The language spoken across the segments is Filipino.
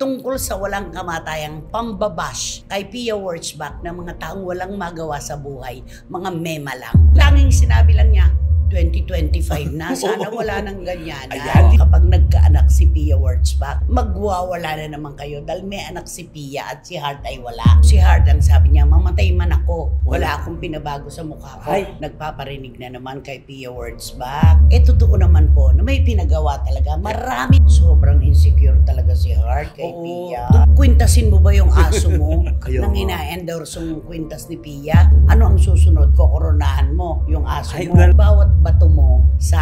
tungkol sa walang kamatayang pambabash kay Pia Wurtzbach na mga taong walang magawa sa buhay, mga mema lang. Langing sinabi lang niya, 2025 na, sana wala nang ganyan. Kapag nagkaanak si Pia Wurtzbach, magwawala na naman kayo dahil may anak si Pia at si Hart ay wala. Si Hart ang sabi niya, mamatay man ako, wala akong pinabago sa mukha ko. Nagpaparinig na naman kay Pia Wurtzbach. Totoo naman po na may pinagawa talaga. Marami. Sobrang insecure talaga si Hart kay Pia. Kwintasin mo ba yung aso mo nang ina-endorse yung kwintas ni Pia? Ano ang susunod? Kokoronahan mo yung aso mo. Bawat bato mo sa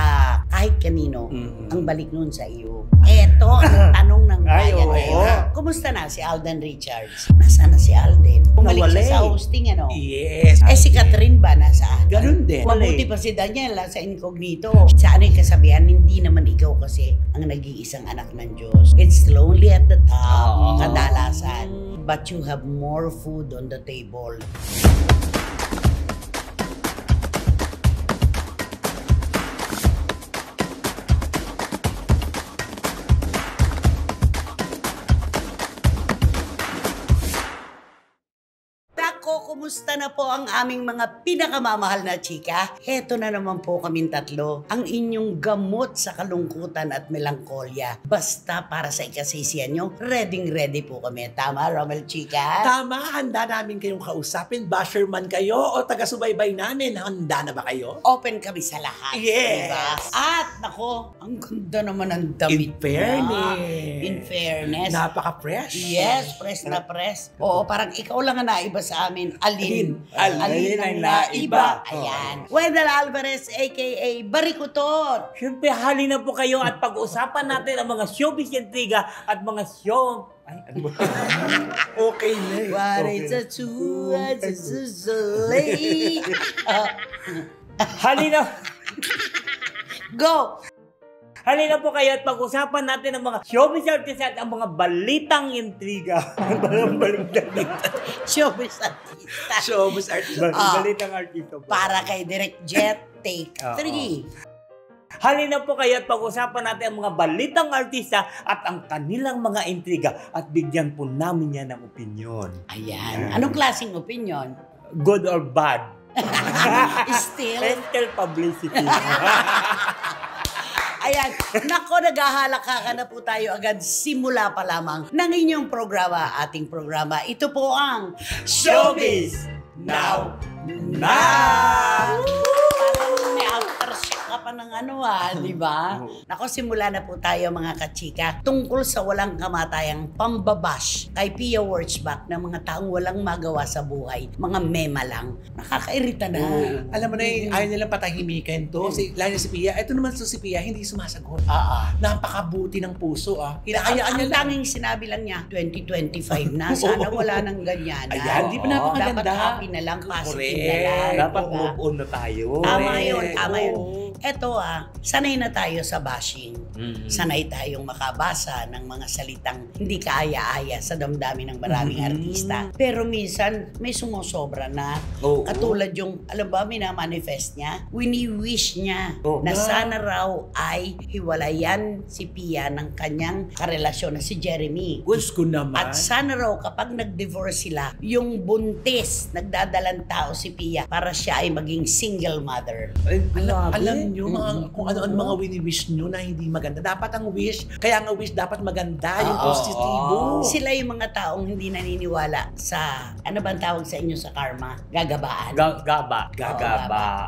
kahit kanino, ang balik nun sa iyo. Eto ang tanong ng bayan ngayon. Kumusta na si Alden Richards? Nasaan na si Alden? Bumalik siya sa hosting, ano? Yes. Si Catherine ba nasaan? Ganun din. Mabuti pa si Daniel sa incognito. Sa ano yung kasabihan, hindi naman ikaw kasi ang nag-iisang anak ng Diyos. It's lonely at the top, kadalasan. But you have more food on the table. Kumusta na po ang aming mga pinakamamahal na chika? Heto na naman po kaming tatlo, ang inyong gamot sa kalungkutan at melangkolya. Basta para sa ikasisiyan nyo, ready po kami. Tama, Romel Chika? Tama, handa namin kayong kausapin. Basher man kayo o taga-subaybay namin, handa na ba kayo? Open kami sa lahat. Yes! Diba? At, nako, ang ganda naman ang damit. In fairness. Napaka-fresh. Yes, fresh na fresh. Oo, parang ikaw lang ang naiba sa amin. Alin ang naiba. Ayan. Wendell Alvarez, a.k.a. Barikutot. Siyempre, hali na po kayo at pag-uusapan natin ang mga showbiz intriga at mga show... Ay, ano ba? Okay na eh. What is a two, lay? Hali na... Go! Halina po kayo at pag-usapan natin ang mga showbiz artist at ang mga balitang intriga. Showbiz artista. Showbiz artist. Balitang artista po. Para kay Direct Jet, take 3. Halina po kayo at pag-usapan natin ang mga balitang artista at ang kanilang mga intriga at bigyan po namin yan ng opinyon. Ayan. Anong klaseng opinyon? Good or bad? Still publicity. Ayan, nako, naghahalaka na po tayo agad simula pa lamang ng inyong programa, ating programa. Ito po ang Showbiz Now! Parang may aftershock ka pa ng ano di ba? Nako, simula na po tayo mga kachika tungkol sa walang kamatayang pambabash kay Pia Wurtzbach na mga taong walang magawa sa buhay, mga mema lang. Nakakairita na. Alam mo na ayaw nilang patahimikan to. Lalo si Pia, ito naman si Pia, hindi sumasagot. Napakabuti ng puso. Hinahayaan niya lang. Ang tanging sinabi lang niya, 2025 na, sana wala nang ganyan. Ayan, di ba napakaganda? Dapat happy na lang, positive na lang. Dapat move on na tayo. Tama yun, tama yun. Eto sanay na tayo sa bashing. Sanay tayong makabasa ng mga salitang hindi kaaya-aya sa damdamin ng maraming artista. Pero minsan, may sumusobra na. Katulad yung, alam ba, minamanifest niya, wini-wish niya na sana raw ay hiwalayan si Pia ng kanyang karelasyon na si Jeremy. Gusto ko naman. At sana raw kapag nag-divorce sila, yung buntis, nagdadalang tao si Pia para siya ay maging single mother. Alam nyo kung ano ang mga wini-wish nyo na hindi maganda. Dapat ang wish, kaya nga wish dapat maganda, yung positibo. Sila yung mga taong hindi naniniwala sa, ano ba ang tawag sa inyo sa karma? Gagabaan. Gaba.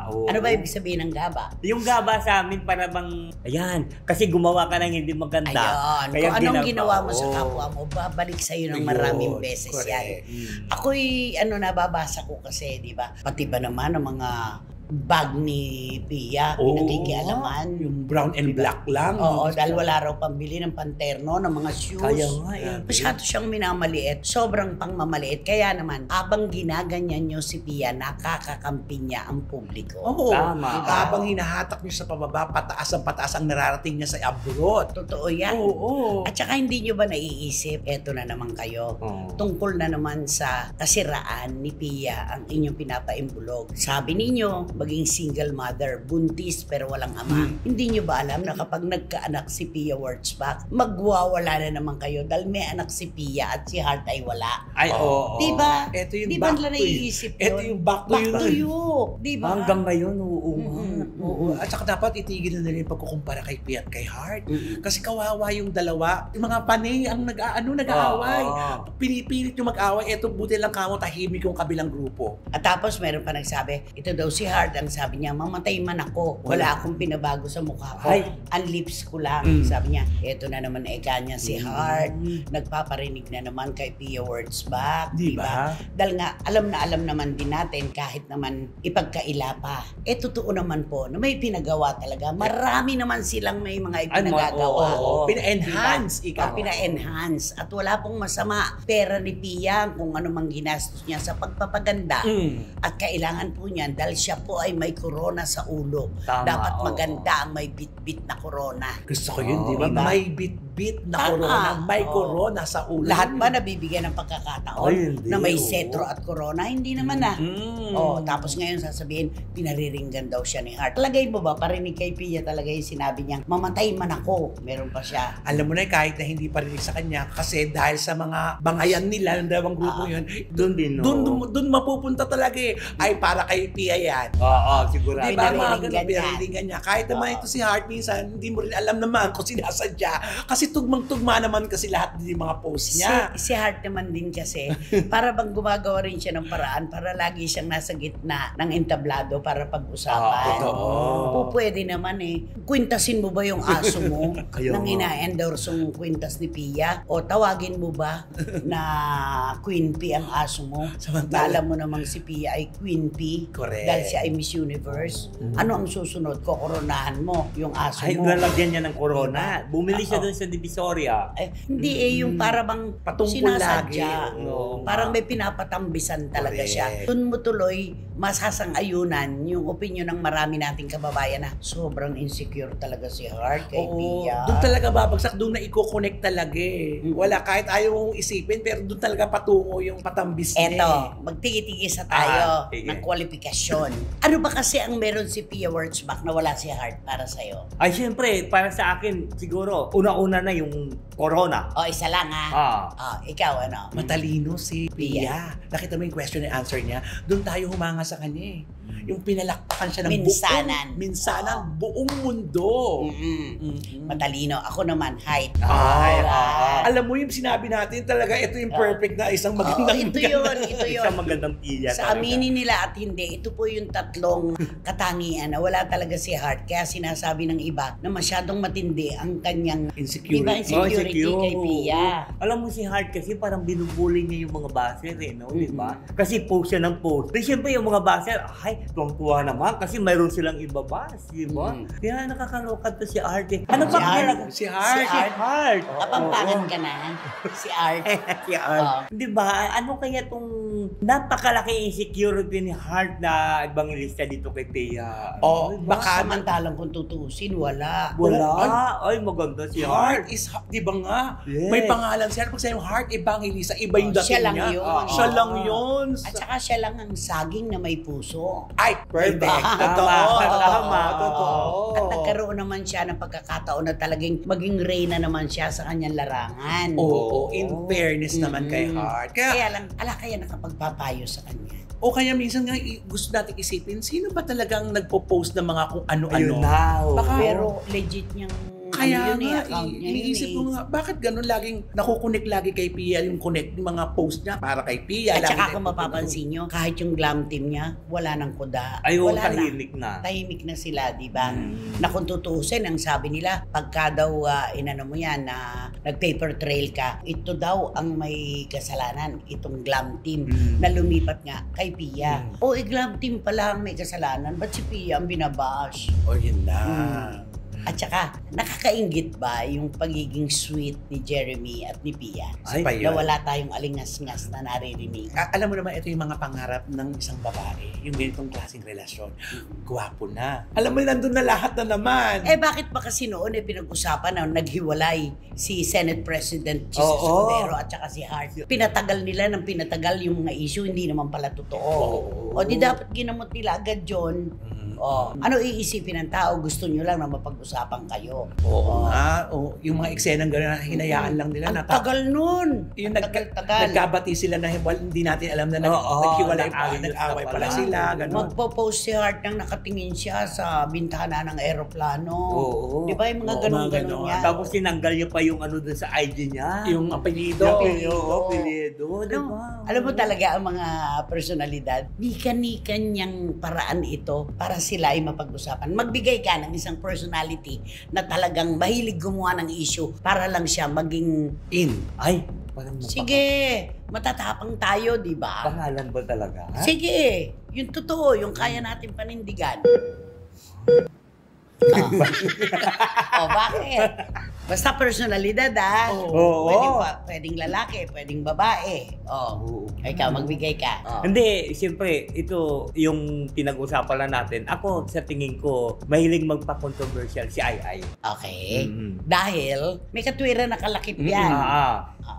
Ano ba ibig sabihin ng gaba? Yung gaba sa amin para bang, ayan, kasi gumawa ka ng hindi maganda. Ayun. Kung anong ginawa mo sa kapwa mo, babalik sa'yo ng maraming beses yan. Ako'y, nababasa ko kasi, di ba? Pati ba naman ang mga bag ni Pia, pinakikialaman. Yung brown and black lang. Oo, dahil wala raw pambili ng panterno, ng mga shoes. Kaya nga Masyado siyang minamaliit. Sobrang pangmamaliit. Kaya naman, habang ginaganyan niyo si Pia, nakakakampi niya ang publiko. Tama. Habang hinahatak niyo sa pababa, pataas ang nararating niya sa abroad. Totoo yan. At saka hindi niyo ba naiisip, eto na naman kayo, tungkol na naman sa kasiraan ni Pia ang inyong pinapaimbulog. Sabi ninyo, maging single mother, buntis pero walang ama. Hindi nyo ba alam na kapag nagkaanak si Pia Wurtzbach, magwawala na naman kayo dahil may anak si Pia at si Hart ay wala. Ay, oo. Diba? Ito yung Di ba back nila to naiisip yun? Ito yung back to Back you. to you. Diba? Hanggang ngayon, oo. Oo. At saka dapat itigil na nila yung pagkukumpara kay Pia at kay Hart. Kasi kawawa yung dalawa. Yung mga panay ang nag-aaway. Pinipilit yung mag-away. Eto, buti lang kamo tahimik yung kabilang grupo. At tapos meron pa nagsabi, ito daw si Hart, ang sabi niya, mamatay man ako, wala akong pinabago sa mukha ko. Ay. Ang lips ko lang. Sabi niya, ito na naman eka niya si Hart. Nagpaparinig na naman kay Pia Wurtzbach. Diba? Dahil nga, alam naman din natin, kahit naman ipagkaila pa. Totoo naman po, na may pinagawa talaga. Marami naman silang may mga ipinagagawa. Oo. Pina-enhance. Ikaw. Pina-enhance. At wala pong masama. Pera ni Pia, kung ano mang ginastos niya sa pagpapaganda. At kailangan po niyan, dahil siya po ay may corona sa ulo. Tama, Dapat oo. maganda ang may bit-bit na corona. Gusto ko yun, di ba? Diba? May bit-bit na corona. May corona sa ulo. Lahat ba nabibigyan ng pagkakataon Ay, hindi. na may Oo. setro at corona? Hindi naman tapos ngayon sasabihin, pinariringgan daw siya ni Hart. Talagay mo ba, parinig kay Pia talaga yung sinabi niya, mamatay man ako. Meron pa siya. Alam mo na, kahit na hindi parinig sa kanya, kasi dahil sa mga bangayan nila, ng dalawang grupo yun, Doon din, no? doon mapupunta talaga eh. Ay, para kay Pia yan. Oo, sigurado. Di ba, mga Pinariringan ganun, yan. pinariringan niya. Kahit naman ito si Hart, minsan, hindi mo rin alam naman kung sinasadya. Kasi tugmang-tugma naman kasi lahat din yung mga post niya. Si Hart naman din kasi, para bang gumagawa rin siya ng paraan para lagi siyang nasa gitna ng entablado para pag-usapan. totoo. Pwede naman eh. Kwintasin mo ba yung aso mo Kaya nang nga. ina-endorse yung kwintas ni Pia? O tawagin mo ba na Queen P ang aso mo? Samantala- Na alam mo namang si Pia ay Queen P. Correct. Dahil siya ay Miss Universe. Ano ang susunod? Kokoronahan mo yung aso Ay, mo. lalagyan niya ng corona. Bumili siya Oo. doon sa Divisoria. Hindi yung para bang Patungkol sinasadya. lagi. Oo, Parang nga. may pinapatambisan talaga Correct. siya. Doon mo tuloy masasang-ayunan yung opinion ng marami nating kababayan na sobrang insecure talaga si Hart kay Oo, Pia. doon talaga babagsak, doon na i-connect talaga eh. Wala, kahit ayaw mong isipin, pero doon talaga patungo yung patambis niya. Eto, magtigi-tigis na tayo sige. ng kwalifikasyon. Ano ba kasi ang meron si Pia Wurtzbach na wala si Hart para sa'yo? Ay, syempre, para sa akin, siguro, una-una na yung corona. O, isa lang ha. Ikaw ano? Matalino si Pia. Nakita mo yung question and answer niya? Doon tayo humanga sa kanya eh. Yung pinalakpakan siya ng Minsanan. buong mundo. Matalino. Ako naman, height. Alam mo yung sinabi natin talaga, ito yung perfect na isang magandang ito yun. Isang magandang Pia Sa talaga. aminin nila at hindi, ito po yung tatlong katangian na wala talaga si Hart. Kaya sinasabi ng iba na masyadong matindi ang kanyang Insecurity. Diba, insecurity kay Pia. Alam mo si Hart kasi parang binubuli niya yung mga baser eh, no? Diba? Kasi post siya ng post. Pero siyempre yung mga baser, ay, tuwang-tuwa naman kasi mayroon silang ibabas, diba? Kaya nakakaloka to si Hart eh. Ano Si ba Hart. talaga? Si Hart. Si Hart. Kapampangan ka na, si Hart. Si Hart. Di ba? Ano kaya tong napakalaki insecurity ni Hart na evangelista dito kay Pia? Oh, Diba? baka Samantalang kung tutuusin, wala. Wala. Ay, maganda si Heart Hart. is, di ba nga? Yes. May pangalan siya. Pag sa'yo, Heart Evangelista, iba yung dating siya lang niya. yun. Siya lang yun. At saka siya lang ang saging na may puso. Ay, perfect. Diba? Totoo. Tama, totoo. At nagkaroon naman siya ng pagkakataon na talagang maging reyna naman siya sa kanyang larangan. Oo, in fairness naman kay Mm-mm. Heart. Kaya lang, kaya nakapagpapayo sa kanya. O kaya minsan nga gusto natin isipin, sino ba talagang nagpo-post ng mga kung ano-ano? Ayun na. oo. Baka- Pero legit niyang Kaya ano yun nga, account niya iniisip yun ko nga, bakit ganun laging nakukunik lagi kay Pia yung connect, yung mga post niya para kay Pia. At lagi saka na- kung mapapansin nyo, kahit yung glam team niya, wala nang kuda. Ay, oo, wala tahimik na. Tahimik na sila, di ba? Na kung tutuusin, ang sabi nila, pagka daw, inano mo yan, na nag-paper trail ka, ito daw ang may kasalanan, itong glam team, na lumipat nga kay Pia. O, glam team pala ang may kasalanan, ba't si Pia ang binabash? O, yun na. At saka, nakakaingit ba yung pagiging sweet ni Jeremy at ni Pia? Ay, pa yun. Na wala tayong alingas-ngas na naririnig. Alam mo naman, ito yung mga pangarap ng isang babae, yung ganitong klaseng relasyon. Gwapo na. Alam mo, nandun na lahat na naman. Bakit ba kasi noon pinag-usapan na naghiwalay si Senate President Jesus Oo. Cordero at saka si Hart? Pinatagal nila ng pinatagal yung mga issue, hindi naman pala totoo. Oo. O di dapat ginamot nila agad yun. Ano iisipin ng tao? Gusto nyo lang na mapag-usapan kayo. Oo nga. Yung mga eksenang gano'n, hinayaan lang nila. Ang tagal nun. Yung tagal. nagkabati sila na hindi natin alam na naghiwalay pa, nag-away pala sila. Ganun. Magpo-post si Hart nang nakatingin siya sa bintana ng eroplano. Oo. Di ba yung mga ganun-ganun yan? Tapos tinanggal niya pa yung ano dun sa ID niya. Yung apelido. Apelido, di ba? Alam mo talaga ang mga personalidad, nika-niyang paraan ito para sila ay mapag-usapan. Magbigay ka ng isang personality na talagang mahilig gumawa ng issue para lang siya maging In. Ay, parang sige, matatapang tayo, di ba? Pangalan ba talaga? Sige, yung totoo, yung kaya natin panindigan. Bakit? Basta personalidad, Pwedeng lalaki, pwedeng babae. Ikaw, magbigay ka. Hindi, siyempre, ito yung pinag-usapan lang natin. Ako, sa tingin ko, mahilig magpa-controversial si Ai. Okay. Dahil may katwiran na kalakip yan.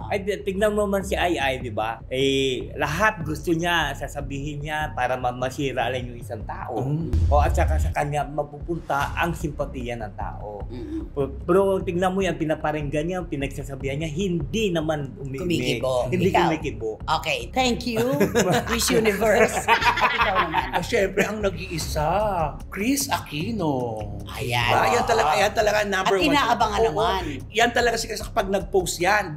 Ay, tignan mo man si Ai, di ba? Lahat gusto niya, sasabihin niya para masira lang yung isang tao. At saka sa kanya mapupunta ang simpatiya ng tao. Pero tignan mo yan, pinaparinggan niya, pinagsasabihan niya, hindi naman kumikibo. Hindi Ikaw. kumikibo. Okay, thank you, Miss Universe. Ikaw naman. Syempre, ang nag-iisa, Chris Aquino. Ayan. Yan talaga number At one. inaabangan naman. Yan talaga kasi kapag nag-post yan,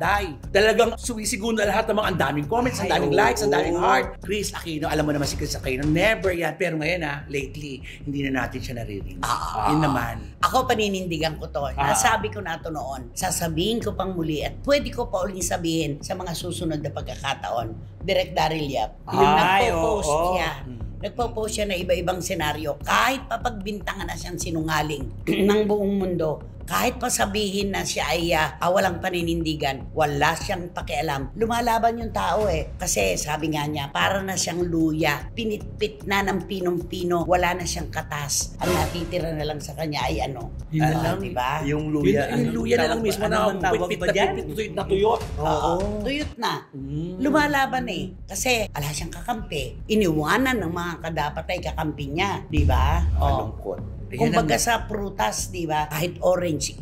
talagang sumisigun na lahat ng mga ang daming comments, ang daming likes, ang daming heart. Chris Aquino, alam mo naman si Chris Aquino, never yan. Pero ngayon lately, hindi na natin siya naririnig. Yun naman. Ako paninindigan ko to. Nasabi ko na to noon. Sasabihin ko pang muli at pwede ko pa uling sabihin sa mga susunod na pagkakataon. Direk Daryl Yap. Yung nagpo-post niya. Nagpo-post siya na iba-ibang senaryo. Kahit papagbintangan na siyang sinungaling ng buong mundo, kahit pa sabihin na siya ay walang paninindigan, wala siyang pakialam. Lumalaban yung tao Kasi sabi nga niya, para na siyang luya. Pinitpit na ng pinong-pino. Wala na siyang katas. Ang natitira na lang sa kanya ay ano. Yun na lang. Diba? Yung luya. Yung luya na lang mismo na pitpit na tuyot. Tuyot na. Lumalaban Kasi wala siyang kakampi. Iniwanan ng mga kadapatay kakampi niya. Diba? Malungkot. Kumbaga sa prutas, di ba? Kahit orange.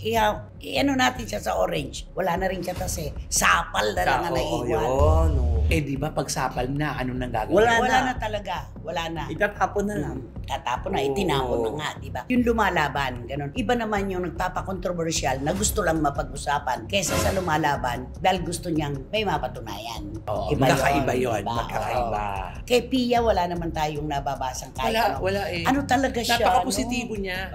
Ano natin siya sa orange? Wala na rin siya kasi. Sapal na lang ang naiwan. Di ba pag sapal na, anong nang gagawin? Wala na talaga. Wala na. Itatapon na lang. Tatapon na, itinapon na nga, di ba? Yung lumalaban, ganun. Iba naman yung nagpapakontrobersyal na gusto lang mapag-usapan kesa sa lumalaban dahil gusto niyang may mapatunayan. Magkakaiba yun. Diba? Magkakaiba. Kay Pia, wala naman tayong nababasang kahit Wala Ano talaga siya? Napaka-positibo niya.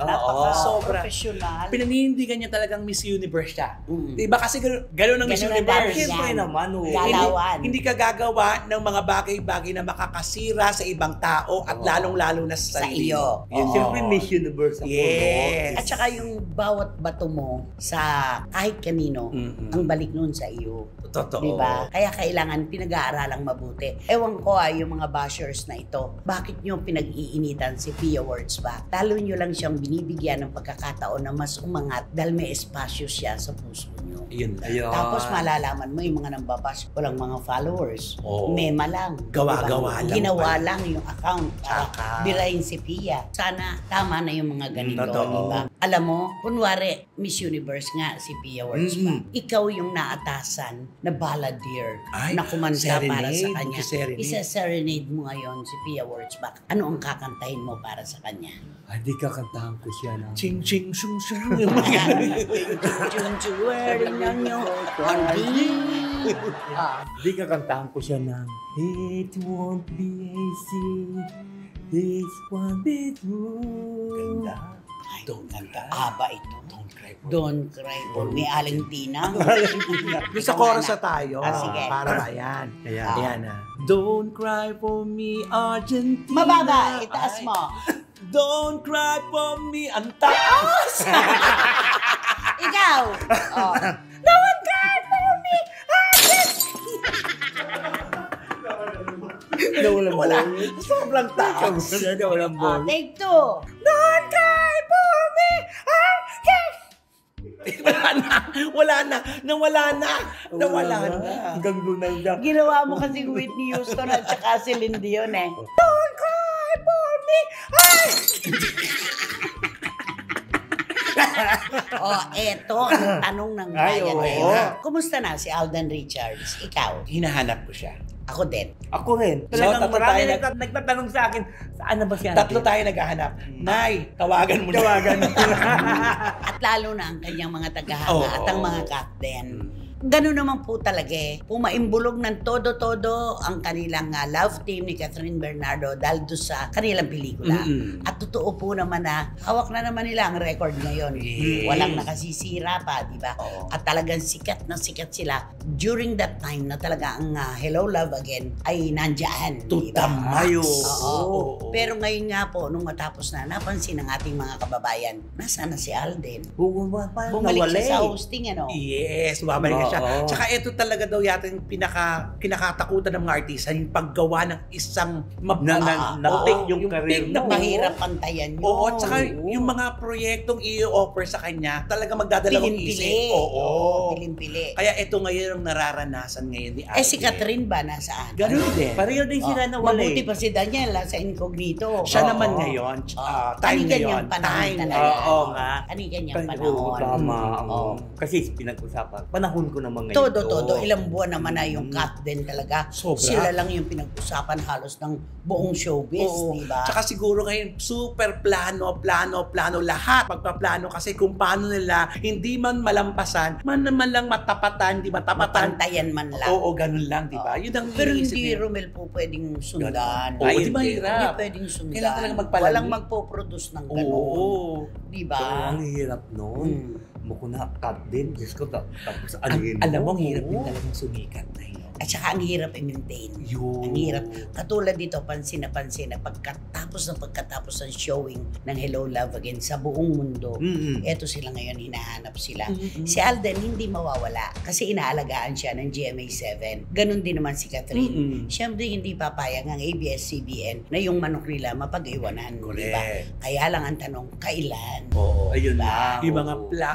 Sobra. Professional. Pinanindigan niya talagang Miss Universe siya. Diba kasi gano'n ang Miss Ganun ang Universe. dami Siyempre yan. naman, Galawan. Hindi ka gagawa ng mga bagay-bagay na makakasira sa ibang tao at lalong-lalo na sa iyo. Siyempre Miss Universe ako. Yes. At saka yung bawat bato mo sa kahit kanino, ang balik nun sa iyo. Totoo. Diba? Kaya kailangan pinag-aaralang mabuti. Ewan ko yung mga bashers na ito, bakit nyo pinag-iinitan si Pia Words ba? Lalo nyo lang siyang binibigyan ng pagkakataon na mas umangat dahil may espasyo siya sa puso nyo. Yun. Ayun. Tapos malalaman mo yung mga nambabash, walang mga followers. Oo. Mema lang. Gawa-gawa lang Ginawa pala. lang yung account para Tsaka. birahin si Pia. Sana tama na yung mga ganito, Totoo. diba? Alam mo, kunwari, Miss Universe nga si Pia Words ba? Ikaw yung naatasan na balladeer Ay, na kumanta para sa serenade. kanya. Serenade. Isa-serenade mo ngayon si Pia Words ba? Ano ang kakantahin mo para sa kanya? Hindi kakantahan ko siya na. Ching ching shung shung. Hindi kakantahan ko siya na. It won't be easy. This won't be true. Ganda. Don't kanta. Aba ito. Don't cry. Don't Cry for Me, Aling Tina. Yung sa chorus na tayo. Sige. Para ayan. Ayan. Ayan na. Don't cry for me, Argentina. Mababa, itaas mo. Don't cry for me. Ang taas! Ikaw! Oh. Don't cry for me! Wala. Sobrang taas. Walang ball. Take two. Don't cry for me! Wala na. Nawala na. Hanggang doon na siya. Ginawa mo kasi Whitney Houston at saka Celine Dion Don't cry for me! me! Ay! Eto ang tanong ng Ay, bayan oo. ngayon. Kumusta na si Alden Richards? Ikaw? Hinahanap ko siya. Ako din. Ako rin. So, Talagang tatlo marami tayo nagtatanong sa akin, saan na ba siya? Tatlo tayo naghahanap. Nay, tawagan mo na. Tawagan. At lalo na ang kanyang mga tagahanga Oo. at ang mga captain. Ganun naman po talaga eh. Pumaimbulog ng todo-todo ang kanilang love team ni Catherine Bernardo dahil doon sa kanilang pelikula. Mm-mm. At totoo po naman na hawak na naman nila ang record ngayon. Yes. Walang nakasisira pa, di ba? Oo. At talagang sikat na sikat sila during that time na talaga ang Hello Love Again ay nandyan. di ba? Tutamayo. Oo. Pero ngayon nga po, nung matapos na, napansin ng ating mga kababayan, nasaan na si Alden? Parang Bumalik nawala siya sa eh. hosting, ano? Yes, babalik na siya. Oo. Tsaka ito talaga daw yata yung kinakatakutan ng mga artista, yung paggawa ng isang Na-take yung yung career big na mo. Mahirap pantayan yun. Oo, tsaka Oo. yung mga proyektong i-offer sa kanya, talaga magdadalawang Pilimpili. isip. Oo. Pilimpili. Kaya ito ngayon ang nararanasan ngayon ni Alden. Si Catherine ba nasaan? Ganun din. Pareho din sila Oh, nawala mabuti eh. pa si Daniel sa incognito. Siya Oo. naman ngayon, time ngayon. Panahon Time talaga. Oo nga. Kaniganyang Oo, panahon. tama. Oo. Kasi pinag-usapan. Panahon ko naman ngayon. Todo. Ilang buwan naman na yung cut din talaga. Sobra. Sila lang yung pinag-usapan halos ng buong showbiz, Oo. di ba? Tsaka siguro ngayon, super plano, lahat. Magpaplano kasi kung paano nila hindi man malampasan, man naman lang matapatan, di ba? Tapatan. Mapantayan man lang. Oo, ganun lang, di ba? Yun ang Pero iniisip hindi nila. Romel po pwedeng sundan. Oo, Ay, di ba hindi. hirap? Hindi pwedeng sundan. Kailangan talaga magpalagi. Walang magpo-produce ng gano'n. Oo. Di Pero ba? ang hirap nun. Hmm. Muko na cut din. Diyos ko, tapos ano yun? Alam mo, ang hirap din Oo. talagang sumikat na yun. At saka ang hirap i-maintain. Yun. Ang hirap. Katulad dito, pansin na pagkatapos ng showing ng Hello Love Again sa buong mundo, Mm-mm. eto sila ngayon, hinahanap sila. Mm-mm. Si Alden hindi mawawala kasi inaalagaan siya ng GMA7. Ganon din naman si Catherine. Mm-mm. Siyempre hindi papayag ang ABS-CBN na yung manok nila mapag-iwanan. Correct. Diba? Kaya lang ang tanong, kailan? Oo. Ayun Diba? na.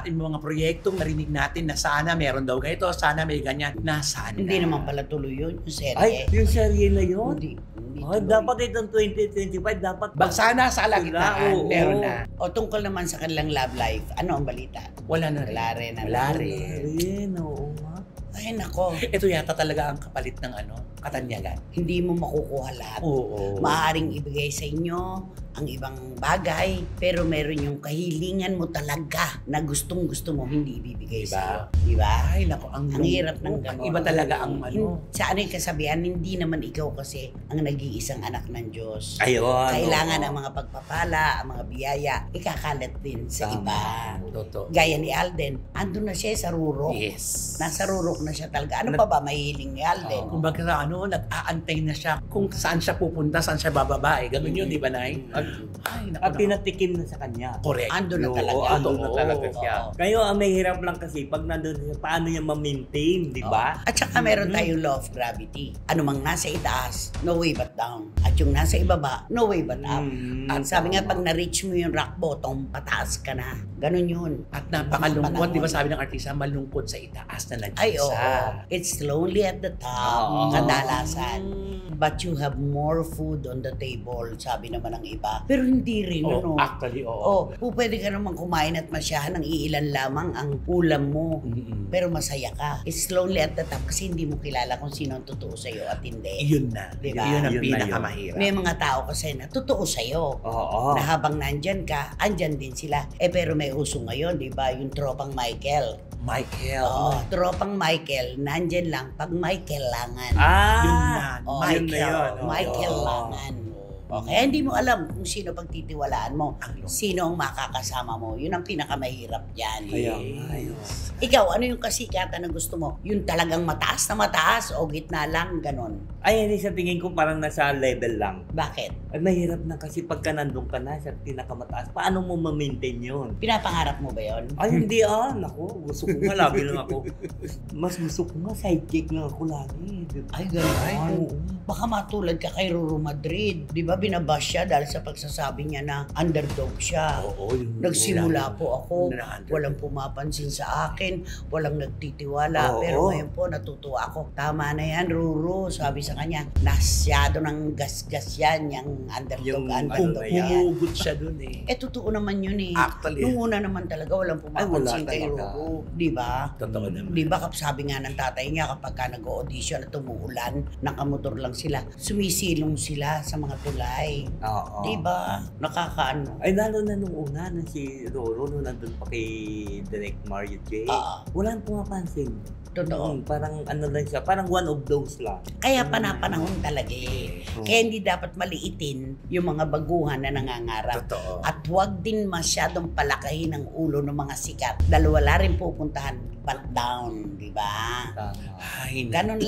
Yung mga proyektong narinig natin na sana meron daw ganito, sana may ganyan, nasaan Hindi na? naman pala tuloy yun, yung serye. Ay, yung serye na yun? Hindi Ay, tuloy. dapat itong 2025, dapat Sana sa alagitnaan, Oo. meron na. O tungkol naman sa kanilang love life, ano ang balita? Wala na rin. Wala rin. Wala rin. Ayun, oo nga. Ay nako, Ito yata talaga ang kapalit ng katanyagan. hindi mo makukuha lahat. Oo. Maaaring ibigay sa inyo ang ibang bagay, pero meron yung kahilingan mo talaga na gustong-gusto mo hindi ibibigay Diba? sa iyo. Diba? Ay, nako, ang hirap ng lungkot. ganon. Iba talaga ang Sa ano yung kasabihan, hindi naman ikaw kasi ang nag-iisang anak ng Diyos. Ayun. Kailangan oo. ang mga pagpapala, ang mga biyaya, ikakalat din sa Tama. iba. Totoo. Gaya ni Alden, andun na siya sa rurok. Yes. Nasa rurok na siya talaga. Ano pa ba mahihiling ni Alden? Kumbaga nag-aantay na siya kung saan siya pupunta, saan siya bababa. Ganun yun, di ba, Nay? Ay, naku, At naku. pinatikim na sa kanya. Correct. Andun na Oo, talaga. andun na Oo. talaga siya. Oo. Kayo, ang mahirap lang kasi pag nandun siya, paano niya ma-maintain, di ba? At saka meron tayong law of gravity. Ano mang nasa itaas, no way but down. At yung nasa ibaba, no way but up. Mm. At sabi nga, pag na-reach mo yung rock bottom, pataas ka na. Ganun yun. At napakalungkot, Panahon. di ba sabi ng artista, malungkot sa itaas na nag-isa. Ay, oo. It's lonely at the top. Oo. Kadalasan. But you have more food on the table, sabi naman ng iba. Pero hindi rin, ano. Actually, oo. Oh, pwede ka naman kumain at masyahan ng iilan lamang ang ulam mo. Mm-mm. Pero masaya ka. It's lonely at the top kasi hindi mo kilala kung sino ang totoo sa'yo at hindi. Yun na. Diba? Yun ang Yun na pinakamahirap. May mga tao kasi na totoo sa'yo. Oo. Na habang nandyan ka, andyan din sila. Pero may uso ngayon, di ba? Yung tropang Michael. Michael. Oo, tropang Michael, nandyan lang pag may kailangan. Yun na. Oh, yun na yun. May Oo. kailangan. Okay, hindi mo alam kung sino pagtitiwalaan mo, Ang lungkot. sino ang makakasama mo. Yun ang pinakamahirap dyan. Kaya nga, yun. Ikaw, ano yung kasikatan na gusto mo? Yung talagang mataas na mataas o gitna lang, ganon. Ay, hindi sa tingin ko parang nasa level lang. Bakit? Ay, mahirap na kasi pagka nandun ka na sa pinakamataas, paano mo ma-maintain yun? Pinapangarap mo ba yun? Ay, hindi naku, gusto ko nga, lagi lang ako. Mas gusto ko nga, sidekick lang ako lagi. Diba? Ay, ganon. Ay, oo. Baka matulad ka kay Ruru Madrid. Di ba binabash siya dahil sa pagsasabi niya na underdog siya. Oo, Nagsimula po ako, underdog. walang pumapansin sa akin, walang nagtitiwala. Pero ngayon po, natutuwa ako. Tama na yan, Ruru. Sabi sa kanya, nasyado ng gas-gas yan, yung underdog na yan. Humugot siya dun eh. Totoo naman yun eh. Actually. Nung una naman talaga, walang pumapansin kay talaga. Ruru. Di ba? Totoo naman. Di ba sabi nga ng tatay niya kapag ka nag-audition at umuulan, nakamotor lang sila, sumisilong sila sa mga tulay. Oo. Di ba? Nakakaano. Ay, lalo na nung una, nung si Roro, nung nandun pa kay Direct Mario J. Walang pumapansin. Totoo. Parang ano lang siya, parang one of those lang. Kaya panapanahon talaga eh. Kaya hindi dapat maliitin yung mga baguhan na nangangarap. Totoo. At huwag din masyadong palakahin ang ulo ng mga sikat dahil wala rin pupuntahan back down, di ba? Tama. Ay, Ganun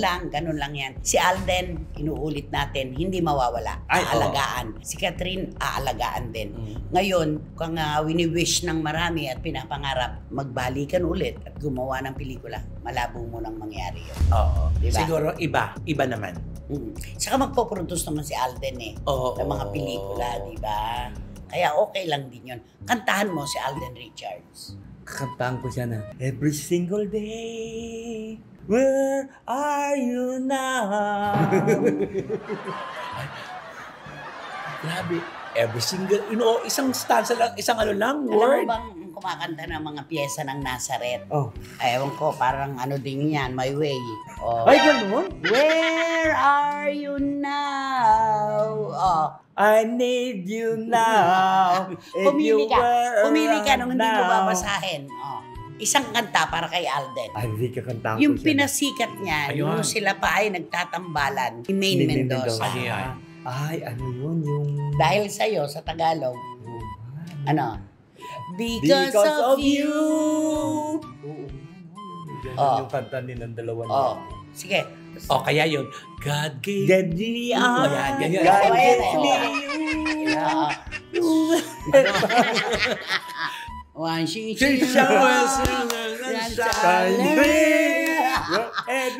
lang yan. Si Alden, inuulit natin, hindi mawawala. Ay, Aalagaan. Si Catherine, aalagaan din. Ngayon, kung wini-wish ng marami at pinapangarap, magbalikan ulit at gumawa ng pelikula, malabo mo nang mangyari yun. Oo. Diba? Siguro iba naman. Saka magpo-produce naman si Alden eh, Oo. ng mga pelikula, di ba? Kaya okay lang din yun. Kantahan mo si Alden Richards. Kakantahan ko siya na, every single day, where are you now? Grabe. Every single, isang stanza lang, isang ano lang, Alam word. mo bang kumakanta ng mga pyesa ng Nazareth? Oh. Ewan ko, parang ano din yan, My Way. Oh. Ay, ganun? Where are you now? Oh. I need you now. If Pumili you ka. were Pumili ka nung hindi mo now. babasahin. Oh. Isang kanta para kay Alden. Ay, hindi kakantahan Yung ko siya. pinasikat niya, Ayun. yung sila pa ay nagtatambalan ni Maine Maine Mendoza. Ano yan? Ay, ano yun? Yung... Dahil sa'yo, sa Tagalog, Oh, ano? Because of you. Oo. Oh. Yung kanta nilang dalawa Oh. Sige. O, kaya yun, God gave... Get me Oh, out. yan, ganyan. God Oh, get yan, me Yeah. out. One, two, She three. showers Yan,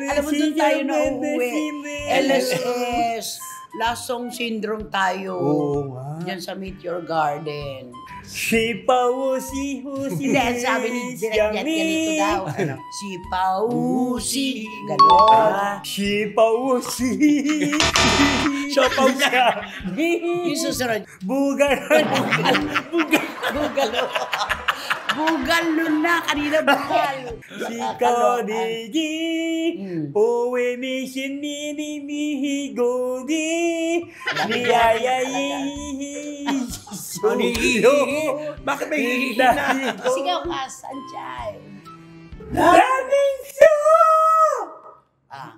Alam mo doon tayo na uuwi. LSS. Last song syndrome tayo. Oo nga. Diyan sa Meteor Garden. Si Pausi, Husi. Hindi, sabi ni Direk Jet, ganito daw. Ano? Si Pausi. Ganon. Si Pausi. Siya pa Yung susunod. Bugar. Bugalo. Bugalo na. Kanina bugal. Si Kodigi. Mm. Uwe mi shinini mi godi. Niyayayi. Bakit may hihina? Sigaw ka, Sanchay. Daming so! Ah.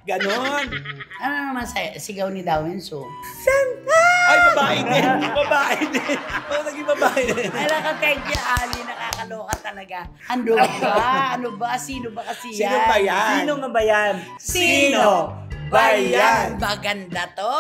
Ganon. Ano naman sigaw ni Darwin So? Ay, babae din. Babae din. Parang naging babae din. Ay, thank you, Ali. Nakakaloka talaga. Ano ba? Ano ba? Sino ba kasi yan? Sino ba yan? Sino nga ba yan? Sino ba yan? Maganda to.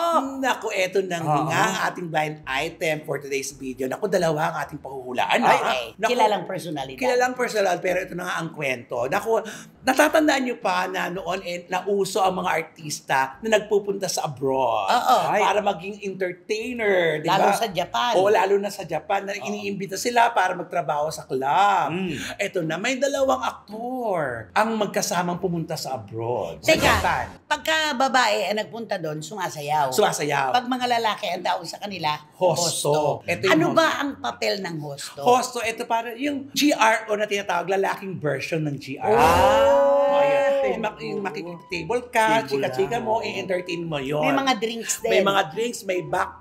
Naku, eto nang Oo. nga ang ating blind item for today's video. Naku, dalawa ang ating pahuhulaan. Okay. Naku, Kilalang personalidad. Kilalang personal, pero ito na nga ang kwento. Naku, natatandaan nyo pa na noon nauso ang mga artista na nagpupunta sa abroad. Oo. Para maging entertainer, di ba? Lalo sa Japan. O lalo na sa Japan, na iniimbita sila para magtrabaho sa club. Eto na, may dalawang aktor ang magkasamang pumunta sa abroad. Sa Teka, Japan. pagka babae ang nagpunta doon, sumasayaw. Sumasayaw. Pag mga lalaki ang tawag sa kanila, Hosto. Ito yung Ano host. ba ang papel ng hosto? Hosto, ito para yung GRO na tinatawag, lalaking version ng GRO. Oh, Ayan. Yung makikitable ka, Table chika-chika lang. mo, i-entertain mo yun. May mga drinks din. May mga drinks, may back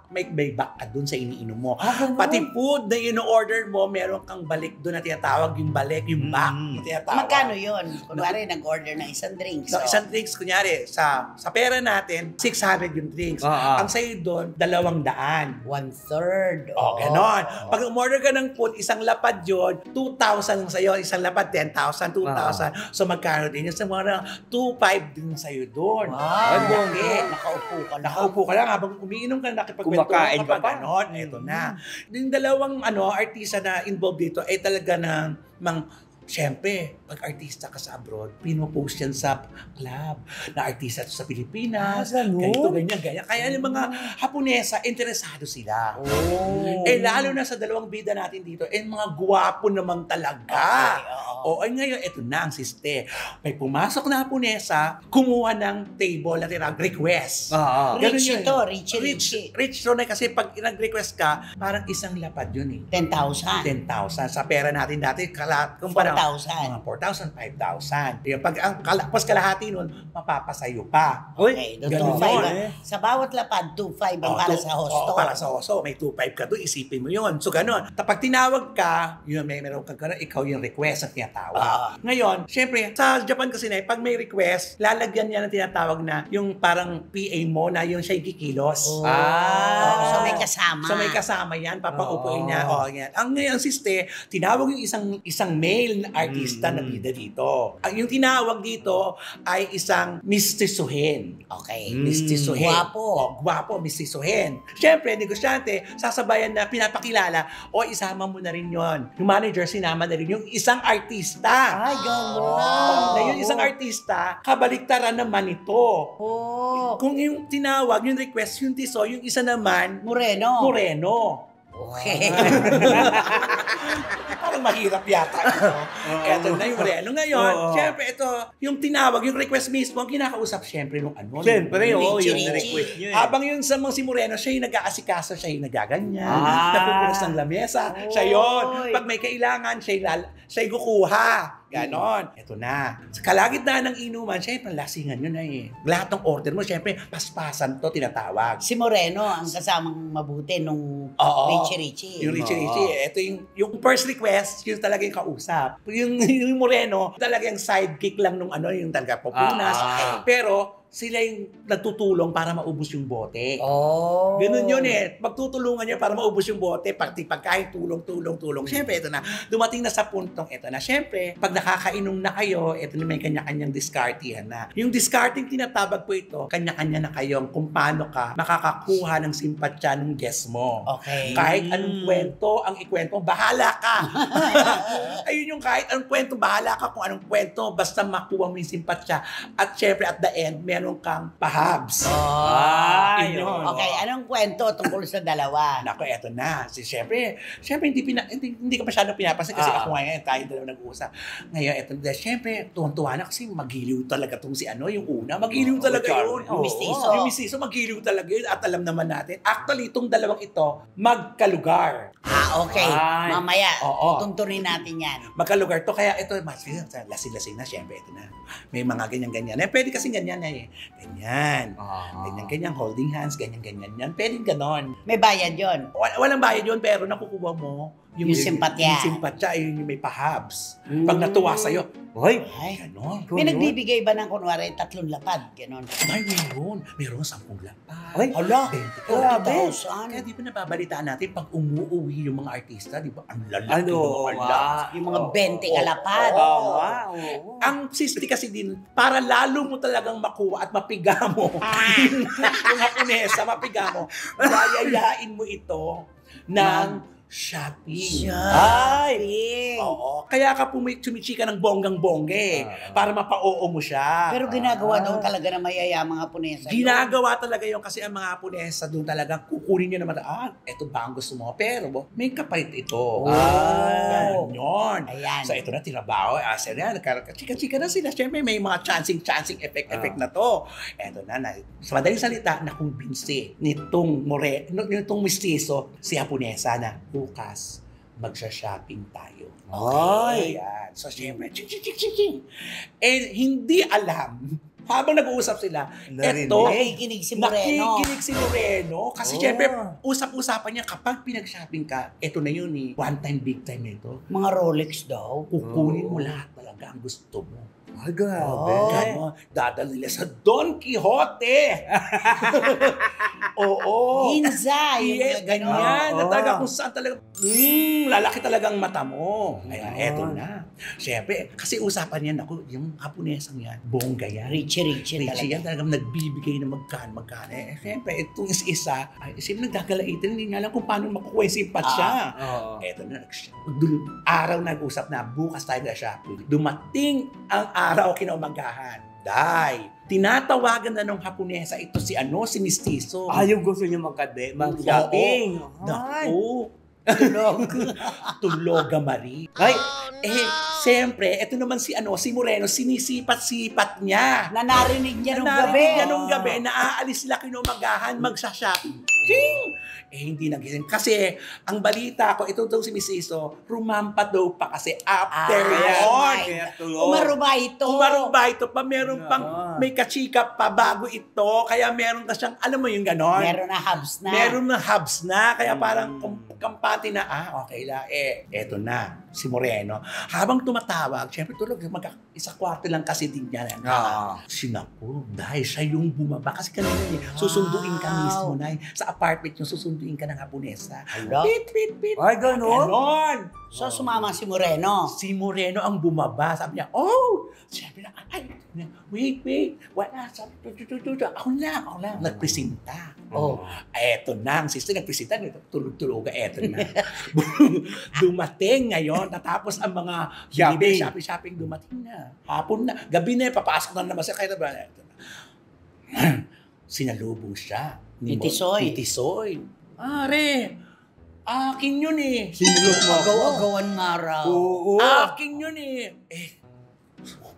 ka dun sa iniinom mo. Ganun. Pati food na in-order mo, meron kang balik dun na tinatawag, yung balik, yung back na tinatawag. Magkano yun? Kunwari, nag-order ng isang drink. No, isang drinks, kunyari, sa pera natin, 600 yung drinks. Ang sa'yo doon, 200. 1/3. Oh, ganon. Pag umorder ka ng food, isang lapad yun, 2,000 lang sa'yo. Isang lapad, 10,000, 2,000. So magkano din yun? Sa mga 2,500 din sa'yo doon. Wow. Laki. Nakaupo ka na. Nakaupo ka lang habang umiinom ka, nakipagkwentuhan Kumakain ka ka pa. pa. Ganon, eto na. Yung dalawang artista na involved dito ay talaga na, siyempre, pag artista ka sa abroad, pinopost yan sa club na artista to sa Pilipinas. Ganito, ganyan. Kaya yung mga Haponesa, interesado sila. Lalo na sa dalawang bida natin dito, mga gwapo naman talaga. Ay ngayon, eto na ang siste. May pumasok na Haponesa, kumuha ng table na tinag request. Rich ito, rich. Rich to na kasi pag nag-request ka, parang isang lapad yun eh. 10,000. 10,000. Sa pera natin dati, kung 4,000. Mga 4,000, 5,000. Yung pag ang pas kalahati nun, mapapasayo pa. Okay, Ganun 2,500. Sa bawat lapad, 2,500 ang para sa hosto. Para sa hosto. May 2,500 ka doon, isipin mo yun. So ganun. Pag tinawag ka, yun, meron ka ganun, ikaw yung request at tinatawag. Ngayon, syempre, sa Japan kasi na, pag may request, lalagyan niya ng tinatawag na yung parang PA mo na yung siya yung kikilos. So may kasama. So may kasama yan, papaupuin niya. Yan. Ang ngayon siste, tinawag yung isang male na artista na bida dito. Yung tinawag dito ay isang mistisuhin. Okay. Mistisuhin. Gwapo. Gwapo, mistisuhin. Siyempre, negosyante, sasabayan na pinapakilala, isama mo na rin yon. Yung manager, sinama na rin yung isang artista. Ay, gano'n. Na yung isang artista, kabaliktaran naman ito. Kung yung tinawag, yung request, yung tiso, yung isa naman, Moreno. Okay. Parang mahirap yata ito. Eto na yung Moreno. Ngayon, syempre ito, yung tinawag, yung request mismo, ang kinakausap syempre nung ano. Siyempre, yung Richie. request nyo. Habang yun sa mga si Moreno, siya yung nag-aasikaso, siya yung nagaganyan, napupunas ng lamesa, siya yun. Pag may kailangan, siya yung kukuha. Ganon. Ito na. Sa kalagitnaan ng inuman, syempre, lasingan yun na eh. Lahat ng order mo, syempre, paspasan to, tinatawag. Si Moreno ang kasamang mabuti nung Richie. Yung Richie. Ito yung first request, yun talaga yung kausap. Yung Moreno, talaga yung sidekick lang nung yung talaga pupunas. Pero, sila yung nagtutulong para maubos yung bote. Ganun yun eh. Magtutulungan niya para maubos yung bote. Pagkain, tulong. Siyempre, ito na. Dumating na sa puntong ito na. Siyempre, pag nakakainom na kayo, ito na may kanya-kanyang discarding na. Yung discarding tinatawag po ito, kanya-kanya na kayong kung paano ka makakakuha ng simpatya ng guest mo. Okay. Kahit anong kwento ang ikwento, bahala ka. Ayun yung kahit anong kwento, bahala ka kung anong kwento, basta makuha mo yung simpatya. At syempre, at the end, meron kang pahabs. Yun. Okay, anong kwento tungkol sa dalawa? Nako, eto na. Siyempre, hindi ka masyadong pinapansin kasi ako ngayon, tayo dalawa nag-uusap. Ngayon, eto na. Siyempre, tuwan-tuwa na kasi magiliw talaga itong si yung una. Magiliw talaga yun. Yung mistiso. Yung mistiso, magiliw talaga yun. At alam naman natin, actually, itong dalawang ito, magkalugar. Okay. Mamaya, tuntunin natin yan. Magkalugar to. Kaya ito, lasing-lasing na. Siyempre, ito na. May mga ganyan-ganyan. Pwede kasi ganyan na eh. Ganyan. Ganyan, holding hands, ganyan yan. Pwedeng ganon. May bayad yon. Walang bayad yun, pero nakukuha mo Yung simpatya. Yung simpatya, yung may pahabs. Pag natuwa sa'yo, Ay, ganon. May nagbibigay ba ng kunwari 3 lapad? Ganon. Ay, meron 10 lapad. Ay, Hala, 20,000. Kaya di ba nababalitaan natin pag umuuwi yung mga artista, di ba? Ang lalaki Yung mga 20 kalapad. Ang sisti kasi din, para lalo mo talagang makuha at mapiga mo, yung Haponesa, mapiga mo, yayayain mo ito ng shopping. Oo. Kaya ka sumichika ng bonggang-bongge para mapa-oo mo siya. Pero ginagawa daw talaga ng mayayamang Haponesa. Ginagawa talaga yun kasi ang mga Haponesa doon talaga kukunin nyo naman, eto ba ang gusto mo? Pero may kapalit ito. Yun. Ayan. So ito na, tinabaho. Chika-chika na sila. Siyempre may mga chancing effect na to. Eto na, sa madaling salita, nakumbinsi nitong mistiso si Haponesa na bukas, magsha-shopping tayo. Ay! Ayan. So, siyempre, ching. Hindi alam, habang nag-uusap sila, nakikinig si Moreno. Kasi siyempre, usap-usapan niya, kapag pinag-shopping ka, eto na yun one time, big time ito. Mga Rolex daw. Kukunin mo lahat talaga ang gusto mo. Ay, grabe. Ganon. Dadal nila sa Don Quixote. Oo. Ginza, yung Yes, mga ganyan. Oo. Na talaga kung saan talaga, lalaki talagang mata mo. Kaya eto na. Siyempre, kasi usapan yan ako, yung Haponesang yan, bongga yan. Richie Richie talaga. yan talagang nagbibigay ng magkano. Siyempre, itong isa, ay, isip nagkakalaitin, hindi nga alam kung paano makukuha yung simpat siya. Oo. Eto na, araw nag-usap na, bukas tayo na siya. Dumating ang araw kinaumagahan. Tinatawagan na ng Haponesa ito si Mistizo. Yung gusto niya mag-shopping. Naku. Tuloga Marie. Ay, siyempre, ito naman si Moreno, sinisipat-sipat niya. Na narinig niya nung gabi. Narinig niya nung gabi, naaalis sila kinumagahan, magsha-shopping. Ching! Hindi nagising. Kasi, ang balita ko, ito daw si Mistizo, rumampa daw pa kasi after yun. Kaya tulog. Umaruba ito. Pa, meron pang, may kachika pa bago ito, kaya meron ka siyang, alam mo yung ganon? Meron na hubs na. Meron na hubs na, kaya parang kampante na, okay la, eto na, si Moreno. Habang tumatawag, syempre tulog, isa kwarto lang kasi din niya. Sinapo, dahil siya yung bumaba. Kasi kanina susunduin ka mismo na sa apartment yung susunduin ka ng Haponesa. Pit. Ay, ganon? Ganon. So, sumama si Moreno. Si Moreno ang bumaba. Sabi niya, siyempre na, wait. Wala, sabi, ako na. Nagpresenta. Eto na, ang sister nagpresenta, tulog-tuloga, eto na. Dumating ngayon, natapos ang mga shopping, dumating na. Hapon na, gabi na, papasok na naman siya, kaya na, eto na. Sinalubong siya. Ni Tisoy. Are, akin yun eh. Sinulog mo ako. Agaw-agawan nga raw. Oo. Akin yun eh.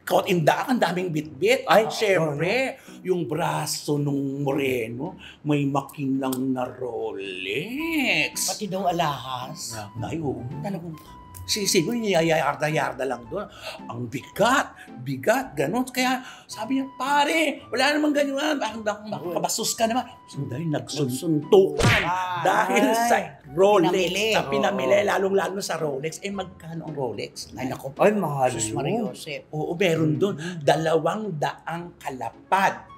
Caught in the act, ang daming bit-bit. Ay, syempre, yung braso nung Moreno, may makinang na Rolex. Pati daw alahas. Oo. Talagang, siguro yarda lang doon. Ang bigat, gano'n. Kaya sabi niya, pare, wala namang ganyan. Makakabasos ka naman. So, dahil nagsuntukan. Dahil sa Rolex, sa pinamili, lalong-lalo sa Rolex. Magkano ang Rolex? Ay, naku. Ay, mahal Jesus yun. Maria Josep. Oo, meron doon. 200 kalapad.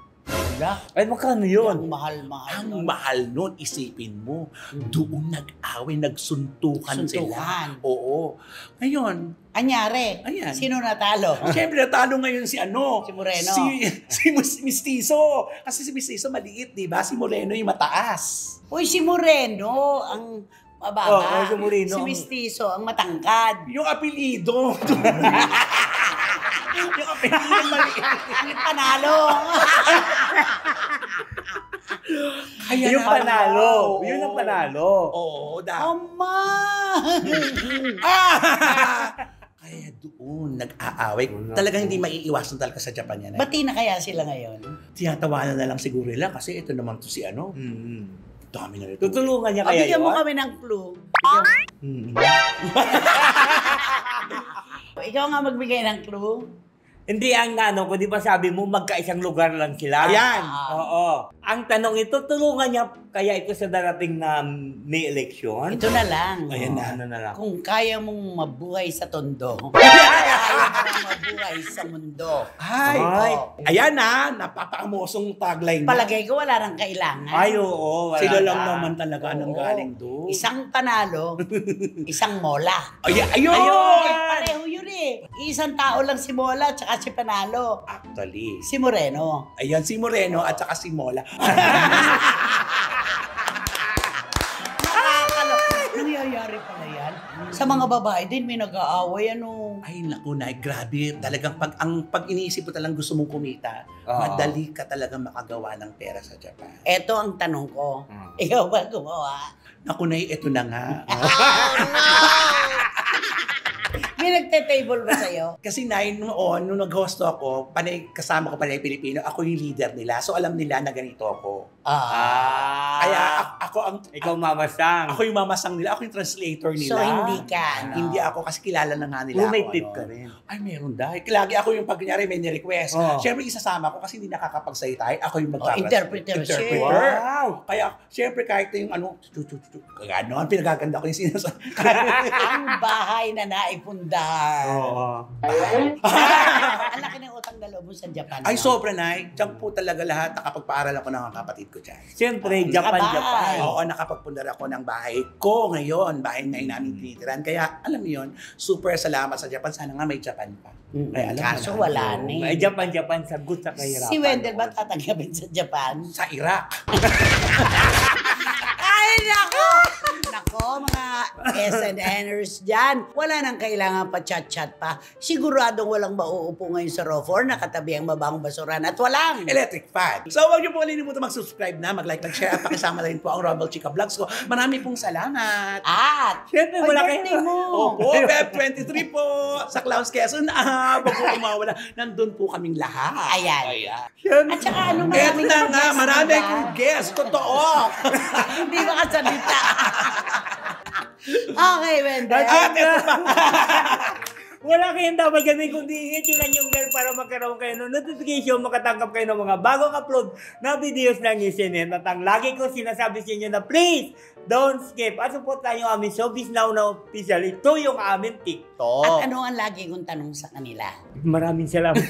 Ay, magkano yun? Ang mahal-mahal. Ang nun. mahal nun, isipin mo. Doon nag-away, nagsuntukan sila. Oo. Ngayon, Anyari, Ayan. sino natalo? siyempre natalo ngayon si Si Moreno. Si Mistizo. Kasi si Mistizo maliit, di ba? Si Moreno yung mataas. Uy, si Moreno, ang mababa. Si Moreno Si ang- Mistizo, ang matangkad. Yung apelido. yung apelido maliit. Ang panalo. Kaya Yung na- panalo. Oo. Yun ang panalo. Oo, Ama! Kaya doon nag-aaway. Talagang hindi maiiwasan talaga sa Japan yan. Bati na kaya sila ngayon? Tinatawanan na lang siguro nila kasi ito naman to si dami na ito. Tutulungan niya kaya Bigyan yun? mo kami ng clue. Ikaw nga magbigay ng clue. Hindi ang ko, di ba sabi mo magkaisang lugar lang sila? Ayan. Oo. Ang tanong ito, tulungan niya kaya ito sa darating na may eleksyon? Ito na lang. Ayan na. Ano na lang? Kung kaya mong mabuhay sa tondo, kaya mong mabuhay sa mundo. Ay. Ayan na, napapamosong tagline na. Palagay ko wala nang kailangan. Ay, oo. Wala Sila na. lang naman talaga nang galing doon. Isang panalo, isang mola. Ayun! Pareho yun eh. Isang tao lang si Mola at si Panalo. Actually. Si Moreno. Ayan, si Moreno at saka si Mola. Nakakalo. Nangyayari pala yan. Sa mga babae din may nag-aaway ano. Ay, naku na, grabe. Talagang pag iniisip mo talagang gusto mong kumita, madali ka talagang makagawa ng pera sa Japan. Eto ang tanong ko. Ikaw ba gumawa? Naku na, ito na nga. May nagte-table ba sa'yo? Kasi nung nag-host ako, kasama ko panay Pilipino, ako yung leader nila. So alam nila na ganito ako. Kaya ako ang... Ikaw mamasang. Ako yung mamasang nila. Ako yung translator nila. So, hindi ka. Hindi ako kasi kilala na nga nila ako. May tip ka rin. Ay, meron dahil. Lagi ako yung pag kunyari may ni-request. Siyempre, isasama ko kasi hindi nakakapagsalita. Ako yung interpreter. Wow! Kaya, siyempre, kahit yung ano, ang pinagaganda ko yung sinasabi. Ang bahay na naipundar. Ang laki ng utang na loob mo sa Japan. Ay, sobra na. Diyan po talaga lahat. Nakapagpaaral ako ng mga kapatid ko dyan. Siyempre, Japan. Oo, nakapagpundar ako ng bahay ko ngayon. Bahay ngayon namin tinitiran. Kaya, alam mo yun, super salamat sa Japan. Sana nga may Japan pa. Kaya, alam Kaso wala na Ay, Japan, sagot sa kahirapan. Si Wendell ba tatanggapin sa Japan? Sa Iraq. Ay, nako! Nako, mga SNNers dyan. Wala nang kailangan pa chat-chat pa. Siguradong walang mauupo ngayon sa RO4, nakatabi ang mabang basuran at walang Electric fan. So, huwag niyo po kalilimutan mag-subscribe na, mag-like, mag-share, at pakisama rin po ang Rumble Chika Vlogs ko. Marami pong salamat. At, Siyempre, wala kayo. mo. Opo, Feb 23 po sa Clowns Quezon. Wag po kumawala. Nandun po kaming lahat. Ayan. Siyempre. At saka ano, Eto maraming na nga, guest, marami diba? akong guest. Totoo. Hindi makasalita. Okay, Wendell. At eto pa. Wala kayong dapat gawin kundi hit yun lang yung bell para magkaroon kayo ng notification, makatanggap kayo ng mga bagong upload na videos ng SNN. At ang lagi ko sinasabi sa inyo na please, don't skip. At support tayo ang aming Showbiz Now na official. Ito yung aming TikTok. At ano ang lagi kong tanong sa kanila? Maraming salamat.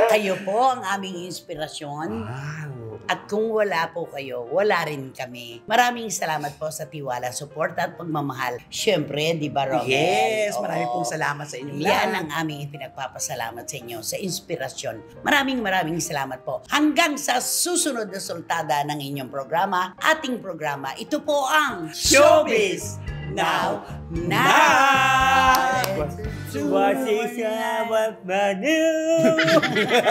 Kayo po ang aming inspirasyon. Wow. At kung wala po kayo, wala rin kami. Maraming salamat po sa tiwala, suporta at pagmamahal. Siyempre, di ba, Romel? Yes, Oo. maraming pong salamat sa inyong Yan lahat. ang aming pinagpapasalamat sa inyo sa inspirasyon. Maraming salamat po. Hanggang sa susunod na sultada ng inyong programa, ating programa, ito po ang Showbiz Now Night! Wasigabat manu.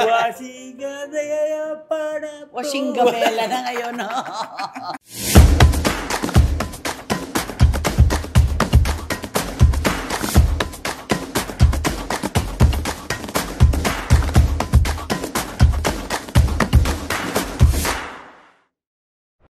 Wasigabat para. Washing gabela na ngayon, no?